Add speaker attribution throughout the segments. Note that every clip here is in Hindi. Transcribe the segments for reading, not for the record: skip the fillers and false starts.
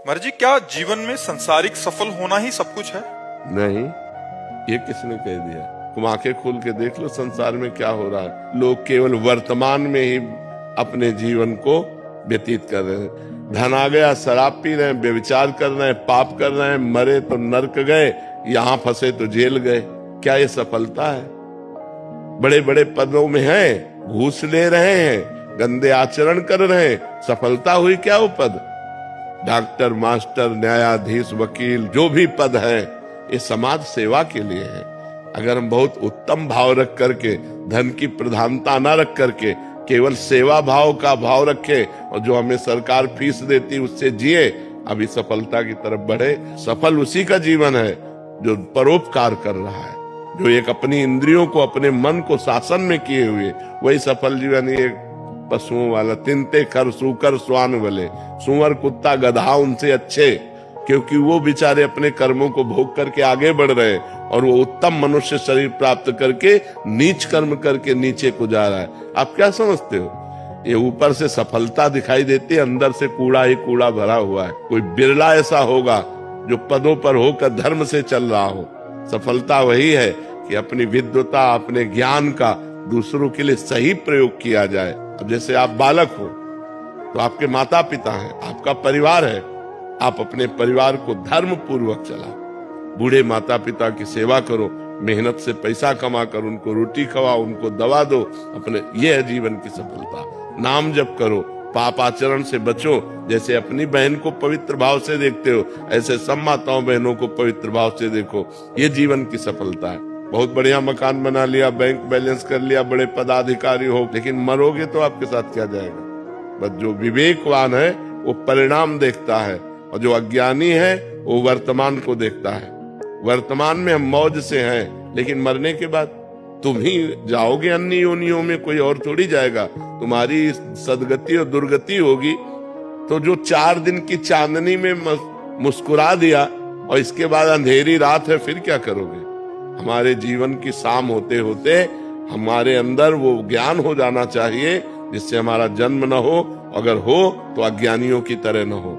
Speaker 1: महाराज जी, क्या जीवन में संसारिक सफल होना ही सब कुछ है?
Speaker 2: नहीं, ये किसने कह दिया? तुम आंखें खोल के देख लो संसार में क्या हो रहा है। लोग केवल वर्तमान में ही अपने जीवन को व्यतीत कर रहे हैं। धन आ गया, शराब पी रहे हैं, व्यभिचार कर रहे हैं, पाप कर रहे हैं, मरे तो नर्क गए, यहाँ फंसे तो जेल गए। क्या ये सफलता है? बड़े बड़े पदों में हैं, घूस ले रहे हैं, गंदे आचरण कर रहे हैं, सफलता हुई क्या वो पद? डॉक्टर, मास्टर, न्यायाधीश, वकील, जो भी पद है ये समाज सेवा के लिए है। अगर हम बहुत उत्तम भाव रख करके, धन की प्रधानता न रख करके केवल सेवा भाव का भाव रखे और जो हमें सरकार फीस देती उससे जिए, अभी सफलता की तरफ बढ़े। सफल उसी का जीवन है जो परोपकार कर रहा है, जो एक अपनी इंद्रियों को, अपने मन को शासन में किए हुए, वही सफल जीवन। ये पशुओं वाला तिनते खर सूकर स्वान वाले, सुअर, कुत्ता, गधा उनसे अच्छे, क्योंकि वो बेचारे अपने कर्मों को भोग करके आगे बढ़ रहे हैं और वो उत्तम मनुष्य शरीर प्राप्त करके नीच कर्म करके नीचे को जा रहा है। आप क्या समझते हो? ये ऊपर से सफलता दिखाई देती है, अंदर से कूड़ा ही कूड़ा भरा हुआ है। कोई बिरला ऐसा होगा जो पदों पर होकर धर्म से चल रहा हो। सफलता वही है कि अपनी विद्वता, अपने ज्ञान का दूसरों के लिए सही प्रयोग किया जाए। अब जैसे आप बालक हो तो आपके माता पिता हैं, आपका परिवार है, आप अपने परिवार को धर्म पूर्वक चलाओ। बूढ़े माता पिता की सेवा करो, मेहनत से पैसा कमा कर उनको रोटी खवाओ, उनको दवा दो। अपने ये है जीवन की सफलता। नाम जप करो, पाप आचरण से बचो। जैसे अपनी बहन को पवित्र भाव से देखते हो, ऐसे सब माताओं बहनों को पवित्र भाव से देखो। ये जीवन की सफलता है। बहुत बढ़िया मकान बना लिया, बैंक बैलेंस कर लिया, बड़े पदाधिकारी हो, लेकिन मरोगे तो आपके साथ क्या जाएगा? बस जो विवेकवान है वो परिणाम देखता है और जो अज्ञानी है वो वर्तमान को देखता है। वर्तमान में हम मौज से हैं, लेकिन मरने के बाद तुम ही जाओगे अन्य योनियों में, कोई और थोड़ी जाएगा। तुम्हारी सदगति और दुर्गति होगी। तो जो 4 दिन की चांदनी में मुस्कुरा दिया और इसके बाद अंधेरी रात है, फिर क्या करोगे? हमारे जीवन की शाम होते होते हमारे अंदर वो ज्ञान हो जाना चाहिए जिससे हमारा जन्म न हो, अगर हो तो अज्ञानियों की तरह न हो।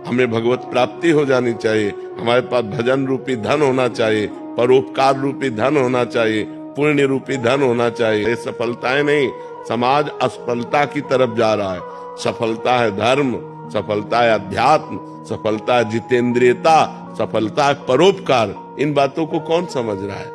Speaker 2: हमें भगवत प्राप्ति हो जानी चाहिए। हमारे पास भजन रूपी धन होना चाहिए, परोपकार रूपी धन होना चाहिए, पुण्य रूपी धन होना चाहिए। ये सफलताएं नहीं, समाज असफलता की तरफ जा रहा है। सफलता है धर्म, सफलता है अध्यात्म, सफलता है जितेंद्रियता, सफलता है परोपकार। इन बातों को कौन समझ रहा है?